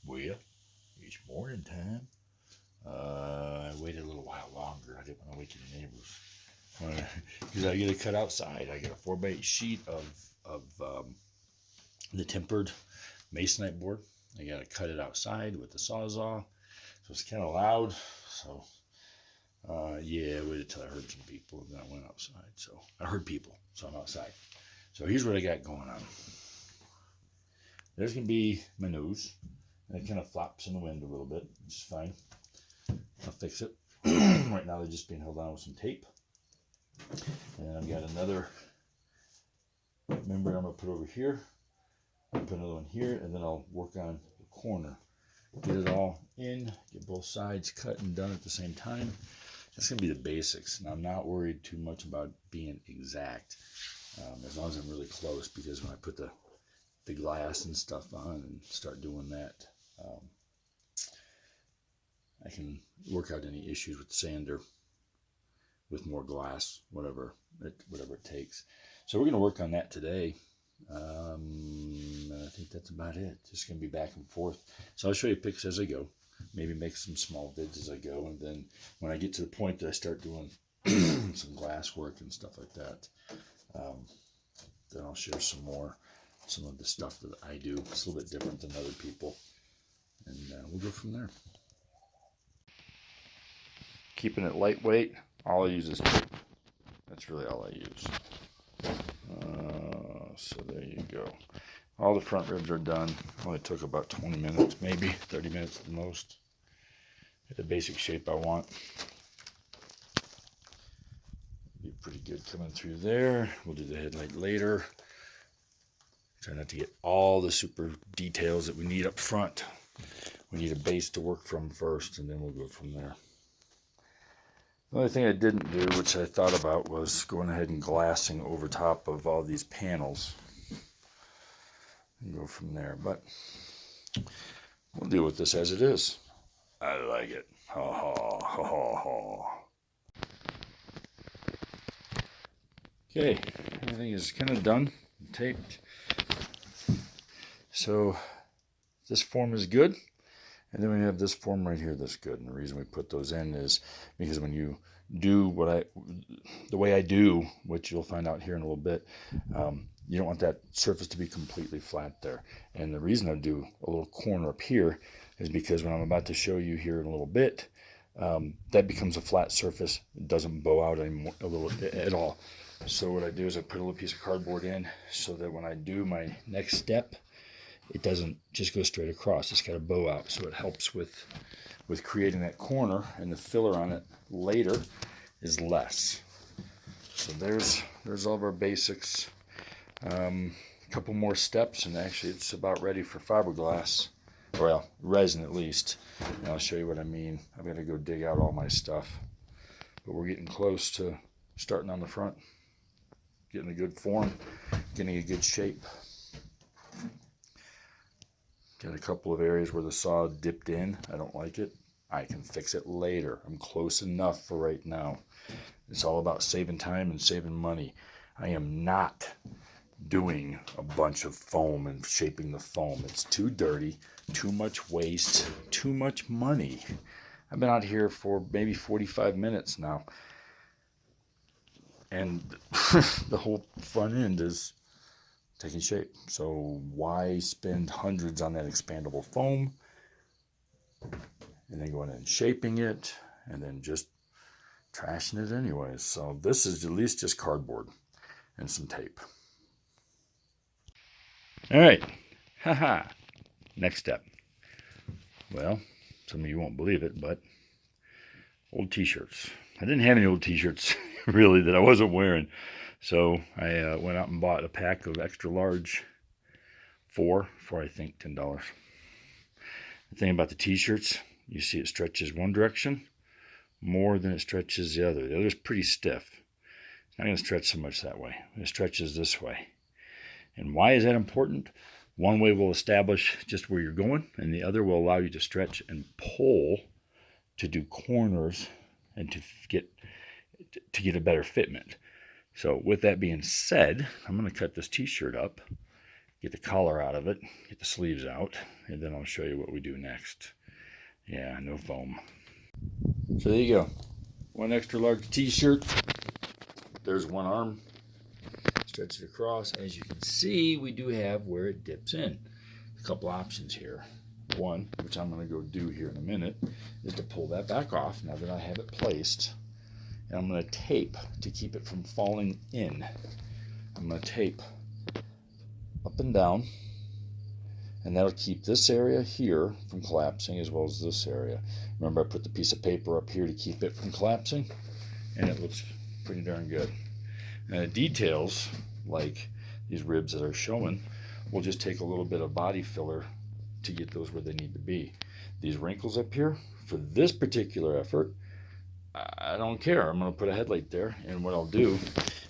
Well, it's morning time. I waited a little while longer. I didn't want to wake any neighbors. Because I get to cut outside. I got a 4x8 sheet of the tempered masonite board. I got to cut it outside with the Sawzall. So it's kind of loud. So, yeah, I waited till I heard some people and then I went outside. So I heard people, so I'm outside. So here's what I got going on. There's going to be my nose. And it kind of flops in the wind a little bit, which is fine. I'll fix it. Right now they're just being held on with some tape. And I've got another membrane I'm going to put over here. I'll put another one here, and then I'll work on the corner. Get it all in, get both sides cut and done at the same time. That's going to be the basics. And I'm not worried too much about being exact, as long as I'm really close, because when I put the glass and stuff on and start doing that, I can work out any issues with sander, with more glass, whatever it takes. So we're going to work on that today. And I think that's about it. Just going to be back and forth. So I'll show you pics as I go. Maybe make some small vids as I go. And then when I get to the point that I start doing some glass work and stuff like that, then I'll share some of the stuff that I do. It's a little bit different than other people. And we'll go from there. Keeping it lightweight, all I use is tape. That's really all I use. So there you go. All the front ribs are done. Only took about 20 minutes, maybe 30 minutes at the most. Get the basic shape I want. Be pretty good coming through there. We'll do the headlight later. Try not to get all the super details that we need up front. We need a base to work from first, and then we'll go from there. The only thing I didn't do, which I thought about, was going ahead and glassing over top of all these panels and go from there. But we'll deal with this as it is. I like it. Ha ha ha ha ha. Okay, everything is kind of done, taped. So this form is good. And then we have this form right here that's good. And the reason we put those in is because when you do the way I do, which you'll find out here in a little bit, you don't want that surface to be completely flat there. And the reason I do a little corner up here is because when I'm about to show you here in a little bit, that becomes a flat surface. It doesn't bow out anymore at all. So what I do is I put a little piece of cardboard in so that when I do my next step, it doesn't just go straight across. It's got a bow out, so it helps with creating that corner, and the filler on it later is less. So there's all of our basics. A couple more steps, and actually it's about ready for fiberglass, well, resin at least. And I'll show you what I mean. I've got to go dig out all my stuff, but we're getting close to starting on the front, getting a good form, getting a good shape. Got a couple of areas where the saw dipped in. I don't like it. I can fix it later. I'm close enough for right now. It's all about saving time and saving money. I am not doing a bunch of foam and shaping the foam. It's too dirty, too much waste, too much money. I've been out here for maybe 45 minutes now. And the whole front end is taking shape. So why spend hundreds on that expandable foam and then going in and shaping it and then just trashing it anyways? So this is at least just cardboard and some tape. All right. Haha. Next step. Well, some of you won't believe it, but old t-shirts. I didn't have any old t-shirts really that I wasn't wearing. So I went out and bought a pack of extra large for I think $10. The thing about the t-shirts, you see it stretches one direction more than it stretches the other. The other is pretty stiff. It's not going to stretch so much that way. It stretches this way. And why is that important? One way will establish just where you're going, and the other will allow you to stretch and pull to do corners and to get a better fitment. So with that being said, I'm going to cut this t-shirt up, get the collar out of it, get the sleeves out, and then I'll show you what we do next. Yeah, no foam. So there you go. One extra large t-shirt. There's one arm. Stretch it across. As you can see, we do have where it dips in. A couple options here. One, which I'm going to go do here in a minute, is to pull that back off now that I have it placed. And I'm going to tape to keep it from falling in. I'm going to tape up and down, and that'll keep this area here from collapsing as well as this area. Remember, I put the piece of paper up here to keep it from collapsing, and it looks pretty darn good. And the details, like these ribs that are showing, we'll just take a little bit of body filler to get those where they need to be. These wrinkles up here, for this particular effort, I don't care. I'm going to put a headlight there, and what I'll do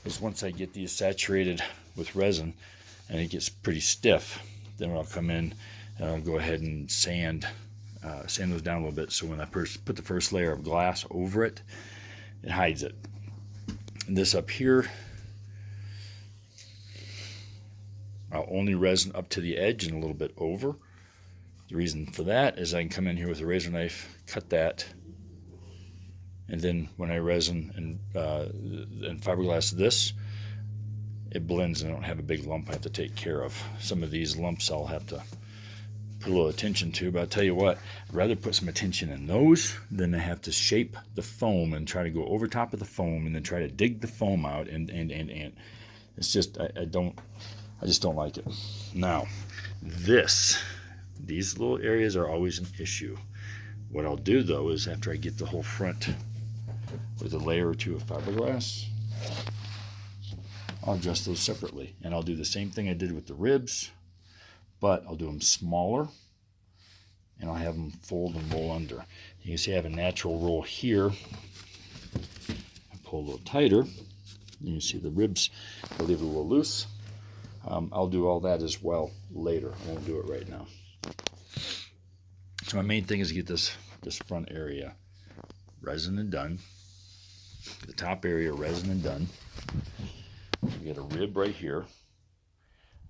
is once I get these saturated with resin and it gets pretty stiff, then I'll come in and I'll go ahead and sand those down a little bit, so when I put the first layer of glass over it, it hides it. And this up here, I'll only resin up to the edge and a little bit over. The reason for that is I can come in here with a razor knife, cut that, and then when I resin and fiberglass this, it blends and I don't have a big lump I have to take care of. Some of these lumps I'll have to put a little attention to, but I'll tell you what, I'd rather put some attention in those than to have to shape the foam and try to go over top of the foam and then try to dig the foam out, and it's just, I just don't like it. Now, these little areas are always an issue. What I'll do though is after I get the whole front with a layer or two of fiberglass, I'll adjust those separately, and I'll do the same thing I did with the ribs, but I'll do them smaller, and I'll have them fold and roll under. You can see I have a natural roll here. I pull a little tighter. You can see the ribs, I leave it a little loose. I'll do all that as well later. I won't do it right now. So my main thing is to get this front area resin and done. The top area resin and done. We get a rib right here.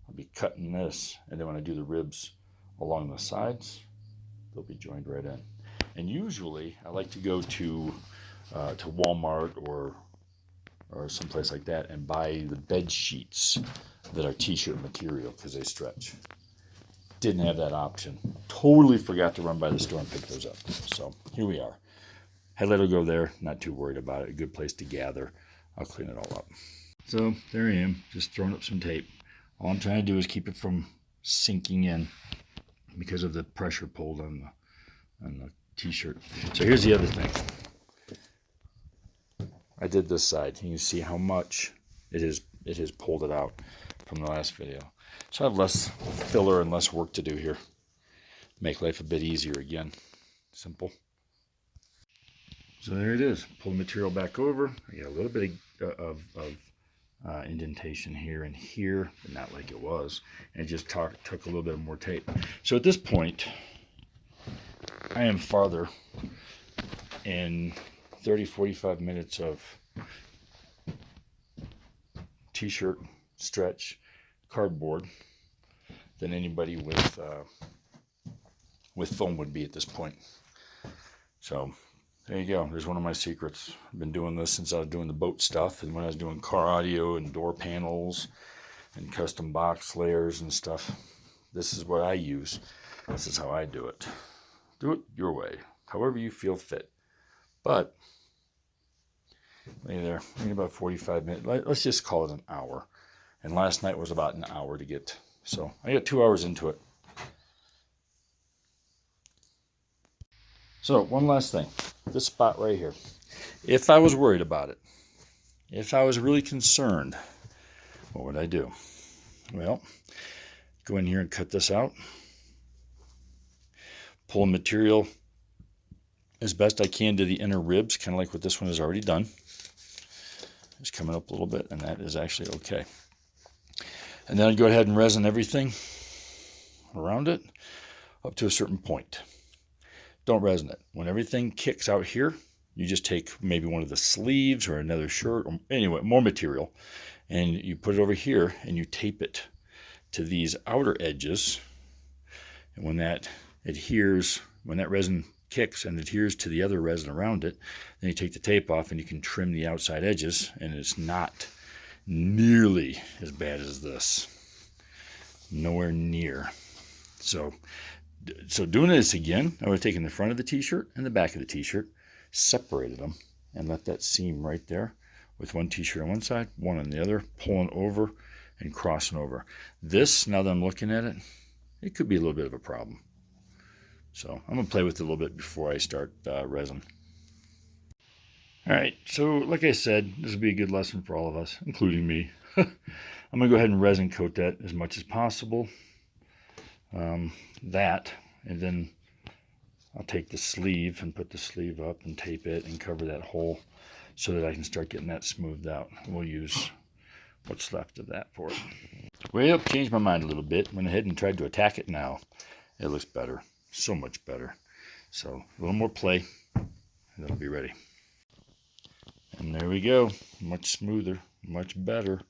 I'll be cutting this, and then when I do the ribs along the sides, they'll be joined right in. And usually I like to go to Walmart or someplace like that and buy the bed sheets that are t-shirt material because they stretch. Didn't have that option. Totally forgot to run by the store and pick those up. So here we are. Headlight will go there. Not too worried about it. A good place to gather. I'll clean it all up. So there I am, just throwing up some tape. All I'm trying to do is keep it from sinking in because of the pressure pulled on the t-shirt. So here's the other thing. I did this side. You can see how much it has pulled it out from the last video. So I have less filler and less work to do here. Make life a bit easier again. Simple. So there it is. Pull the material back over. I got a little bit of indentation here and here, but not like it was. And it just took a little bit more tape. So at this point, I am farther in 30-45 minutes of t-shirt stretch cardboard than anybody with foam would be at this point. So there you go. There's one of my secrets. I've been doing this since I was doing the boat stuff, and when I was doing car audio and door panels and custom box layers and stuff. This is what I use. This is how I do it. Do it your way, however you feel fit. But look there, in about 45 minutes. Let's just call it an hour. And last night was about an hour to get. So I got 2 hours into it. So one last thing. This spot right here. If I was worried about it, if I was really concerned, what would I do? Well, go in here and cut this out. Pull material as best I can to the inner ribs, kind of like what this one has already done. It's coming up a little bit, and that is actually okay. And then I'd go ahead and resin everything around it up to a certain point. Don't resin it. When everything kicks out here, you just take maybe one of the sleeves or another shirt, or anyway, more material, and you put it over here and you tape it to these outer edges. And when that adheres, when that resin kicks and adheres to the other resin around it, then you take the tape off and you can trim the outside edges, and it's not nearly as bad as this. Nowhere near. So doing this again, I would have taken the front of the t-shirt and the back of the t-shirt, separated them, and left that seam right there with one t-shirt on one side, one on the other, pulling over and crossing over. This, now that I'm looking at it, it could be a little bit of a problem. So I'm going to play with it a little bit before I start resin. All right, so like I said, this will be a good lesson for all of us, including me. I'm going to go ahead and resin coat that as much as possible. And then I'll take the sleeve and put the sleeve up and tape it and cover that hole so that I can start getting that smoothed out. We'll use what's left of that for it. Well, changed my mind a little bit. Went ahead and tried to attack it now. It looks better, so much better. So a little more play and it'll be ready. And there we go, much smoother, much better.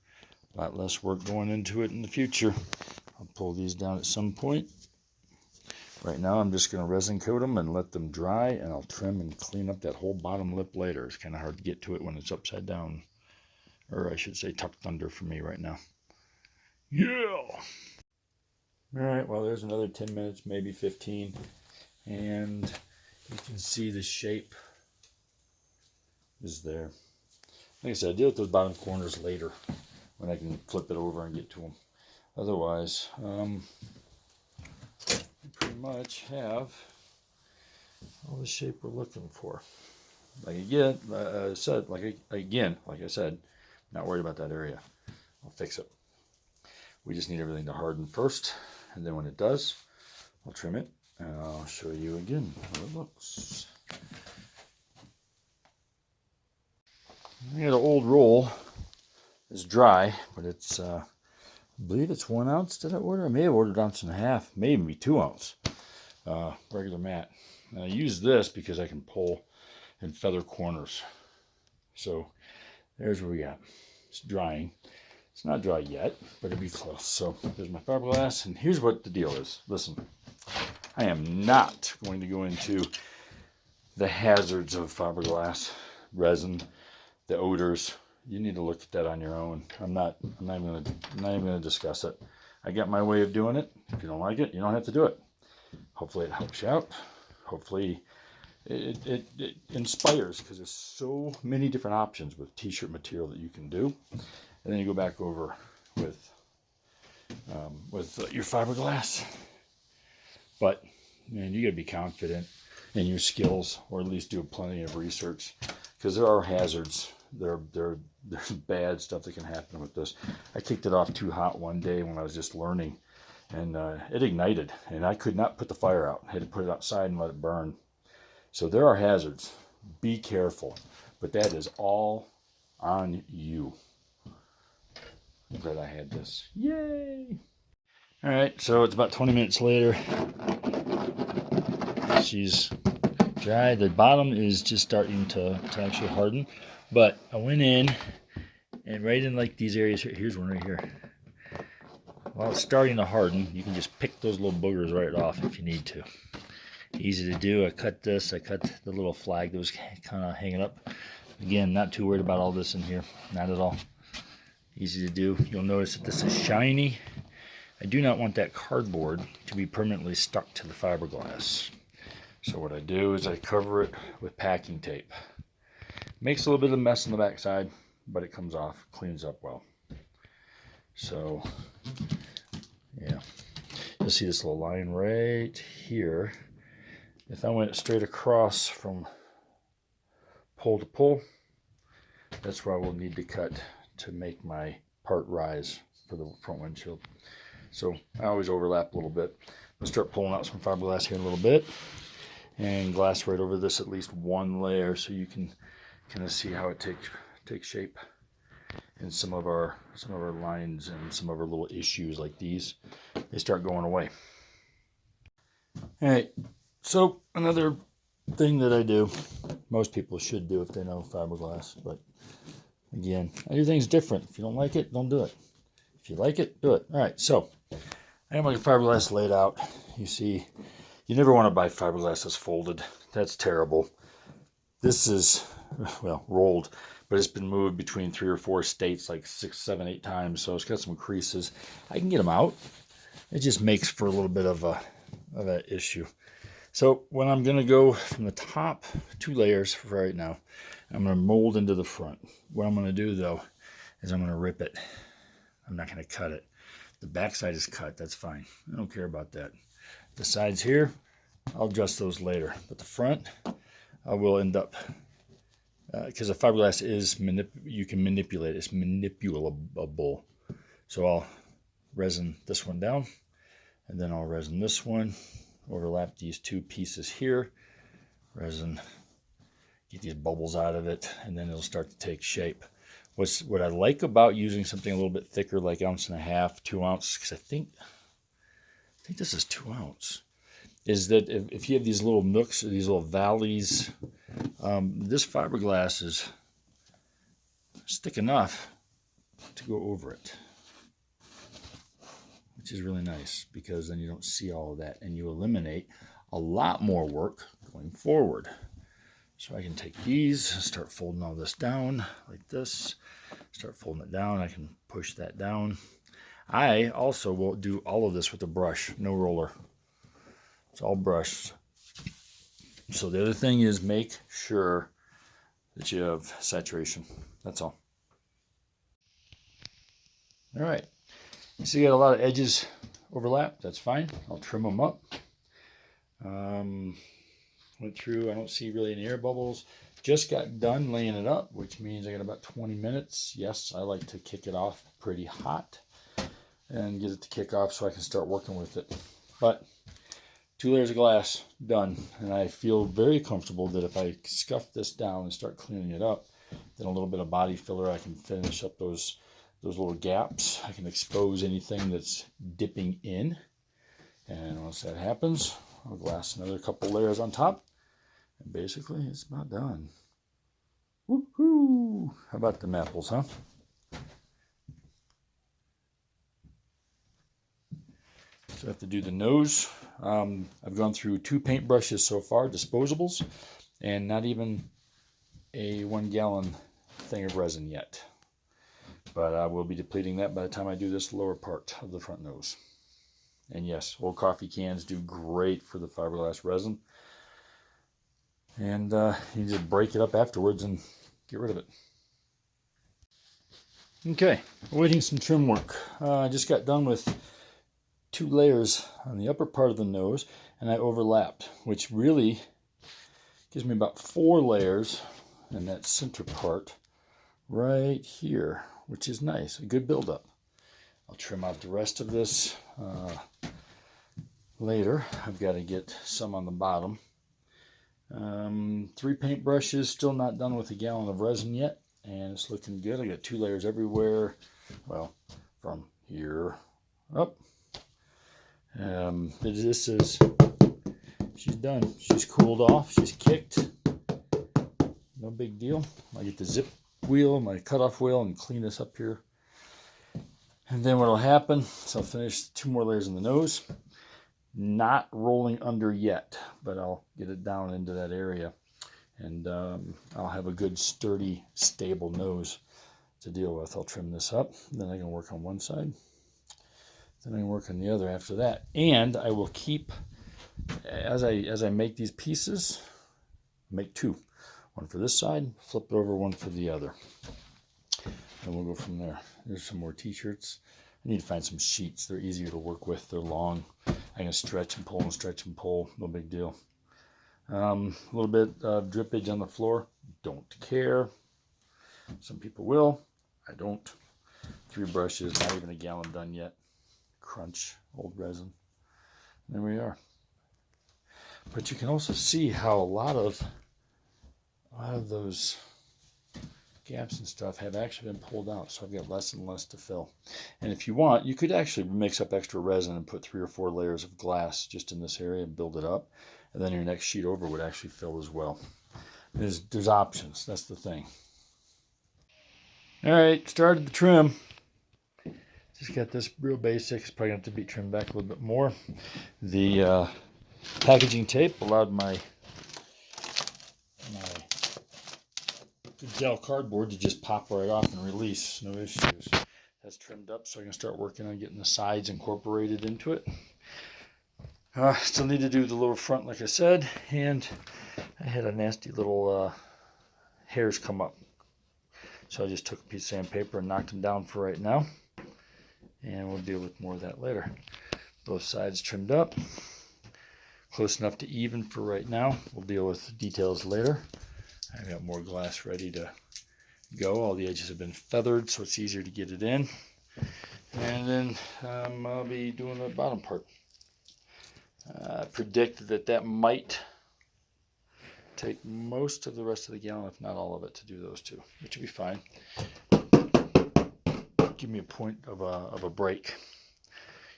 A lot less work going into it in the future. I'll pull these down at some point. Right now I'm just going to resin coat them and let them dry, and I'll trim and clean up that whole bottom lip later. It's kind of hard to get to it when it's upside down, or I should say tucked under for me right now. Yeah! Alright, well there's another 10 minutes, maybe 15, and you can see the shape is there. Like I said, I'll deal with those bottom corners later when I can flip it over and get to them. Otherwise, we pretty much have all the shape we're looking for. Like I said, not worried about that area. I'll fix it. We just need everything to harden first, and then when it does, I'll trim it and I'll show you again how it looks. I got an old roll. It's dry, but it's I believe it's 1 ounce. Did I order? I may have ordered 1.5 ounces, maybe 2 ounce regular mat. And I use this because I can pull and feather corners. So there's what we got. It's drying. It's not dry yet, but it'll be close. So there's my fiberglass, and here's what the deal is. Listen, I am not going to go into the hazards of fiberglass resin, the odors. You need to look at that on your own. I'm not even gonna discuss it. I got my way of doing it. If you don't like it, you don't have to do it. Hopefully it helps you out. Hopefully it inspires, because there's so many different options with t-shirt material that you can do. And then you go back over with your fiberglass. But man, you gotta be confident in your skills, or at least do plenty of research, because there are hazards. There's bad stuff that can happen with this. I kicked it off too hot one day when I was just learning, and it ignited, and I could not put the fire out. I had to put it outside and let it burn. So there are hazards. Be careful. But that is all on you. I'm glad I had this. Yay! All right, so it's about 20 minutes later. She's dry. The bottom is just starting to actually harden. But I went in, and right in like these areas here, here's one right here. While it's starting to harden, you can just pick those little boogers right off if you need to. Easy to do. I cut this. I cut the little flag that was kind of hanging up. Again, not too worried about all this in here. Not at all. Easy to do. You'll notice that this is shiny. I do not want that cardboard to be permanently stuck to the fiberglass. So what I do is I cover it with packing tape. Makes a little bit of a mess on the back side, but it comes off, cleans up well. So, yeah. You'll see this little line right here. If I went straight across from pole to pole, that's where I will need to cut to make my part rise for the front windshield. So I always overlap a little bit. I'm going to start pulling out some fiberglass here in a little bit, and glass right over this, at least one layer, so you can kind of see how it takes shape. And some of our lines and some of our little issues like these, they start going away. All right, so another thing that I do, most people should do if they know fiberglass, but again, I do things different. If you don't like it, don't do it. If you like it, do it. All right, so I have my fiberglass laid out. You see, you never want to buy fiberglass that's folded. That's terrible. This is, well, rolled, but it's been moved between 3 or 4 states like 6, 7, 8 times. So it's got some creases. I can get them out. It just makes for a little bit of an issue. So when I'm going to go from the top 2 layers for right now, I'm going to mold into the front. What I'm going to do though is I'm going to rip it. I'm not going to cut it. The back side is cut. That's fine. I don't care about that. The sides here, I'll adjust those later. But the front, I will end up, because the fiberglass is, you can manipulate it. It's manipulable. So I'll resin this one down, and then I'll resin this one, overlap these 2 pieces here, resin, get these bubbles out of it, and then it'll start to take shape. What I like about using something a little bit thicker, like 1.5 ounces, 2 ounce, because I think this is 2 ounce, is that if you have these little nooks or these little valleys, this fiberglass is thick enough to go over it, which is really nice, because then you don't see all of that and you eliminate a lot more work going forward. So I can take these, start folding all this down like this, start folding it down. I can push that down. I also will do all of this with a brush, no roller. It's all brushed. So the other thing is make sure that you have saturation. That's all. All right. So you got a lot of edges overlap. That's fine. I'll trim them up. Went through, I don't see really any air bubbles. Just got done laying it up, which means I got about 20 minutes. Yes, I like to kick it off pretty hot and get it to kick off so I can start working with it. But 2 layers of glass, done. And I feel very comfortable that if I scuff this down and start cleaning it up, then a little bit of body filler, I can finish up those little gaps. I can expose anything that's dipping in. And once that happens, I'll glass another couple layers on top. And basically, it's about done. Woohoo! How about them apples, huh? So I have to do the nose. I've gone through 2 paint brushes so far, disposables, and not even a 1 gallon thing of resin yet. But I will be depleting that by the time I do this lower part of the front nose. And yes, old coffee cans do great for the fiberglass resin. And you just break it up afterwards and get rid of it. Okay, awaiting some trim work. I just got done with 2 layers on the upper part of the nose, and I overlapped, which really gives me about 4 layers in that center part right here, which is nice, a good buildup. I'll trim out the rest of this later. I've got to get some on the bottom. 3 paint brushes, still not done with a gallon of resin yet, and it's looking good. I got 2 layers everywhere, well, from here up. This is, she's done. She's cooled off, she's kicked. No big deal. I get the zip wheel, my cutoff wheel, and clean this up here. And then what will happen is I'll finish 2 more layers in the nose. Not rolling under yet, but I'll get it down into that area, and I'll have a good sturdy stable nose to deal with. I'll trim this up, then I can work on one side, then I can work on the other after that. And I will keep, as I make these pieces, make 2, one for this side, flip it over, one for the other, and we'll go from there. There's some more t-shirts. I need to find some sheets. They're easier to work with. They're long. I can stretch and pull and stretch and pull. No big deal. A little bit of drippage on the floor. Don't care. Some people will. I don't. 3 brushes. Not even a gallon done yet. Crunch. Old resin. There we are. But you can also see how a lot of those gaps and stuff have actually been pulled out, so I've got less and less to fill. And if you want, you could actually mix up extra resin and put 3 or 4 layers of glass just in this area and build it up, and then your next sheet over would actually fill as well. There's options. That's the thing. All right, started the trim. just got this real basic. It's probably going to have to be trimmed back a little bit more. The packaging tape allowed my gel cardboard to just pop right off and release, no issues. That's trimmed up, so I can start working on getting the sides incorporated into it. Still need to do the lower front, like I said, and I had a nasty little hairs come up. So I just took a piece of sandpaper and knocked them down for right now. And we'll deal with more of that later. Both sides trimmed up. Close enough to even for right now. We'll deal with details later. I've got more glass ready to go. All the edges have been feathered, so it's easier to get it in. And then I'll be doing the bottom part. Predict that might take most of the rest of the gallon, if not all of it, to do those two, which will be fine. Give me a point of a break,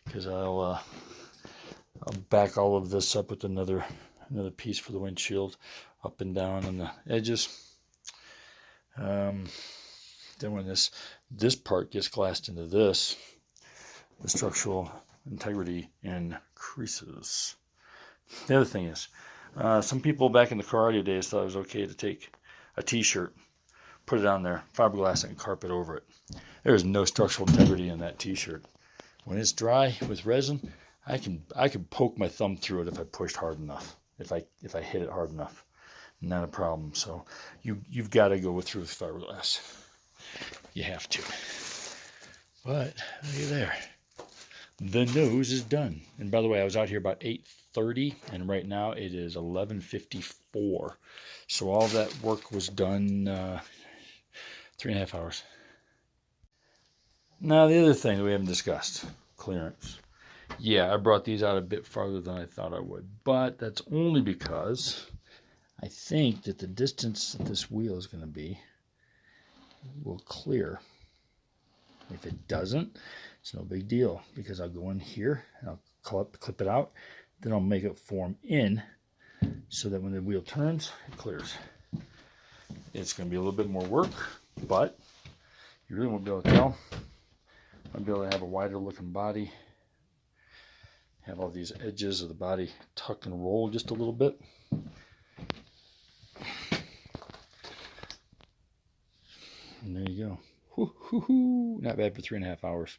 because I'll back all of this up with another piece for the windshield, up and down on the edges. Then when this part gets glassed into this, the structural integrity increases. The other thing is, some people back in the car audio days thought it was okay to take a t-shirt, put it on there, fiberglass it, and carpet over it. There is no structural integrity in that t-shirt. When it's dry with resin, I can poke my thumb through it if I pushed hard enough, if I hit it hard enough. Not a problem. So you've got to go through with fiberglass. You have to. But look at there. The nose is done. And by the way, I was out here about 8:30, and right now it is 11:54. So all that work was done 3.5 hours. Now the other thing that we haven't discussed, clearance. Yeah, I brought these out a bit farther than I thought I would, but that's only because I think that the distance that this wheel is going to be will clear. If it doesn't, it's no big deal, because I'll go in here and I'll clip it out, then I'll make it form in so that when the wheel turns, it clears. It's going to be a little bit more work, but you really won't be able to tell. I'll be able to have a wider looking body, have all these edges of the body tuck and roll just a little bit. And there you go. Not bad for 3.5 hours.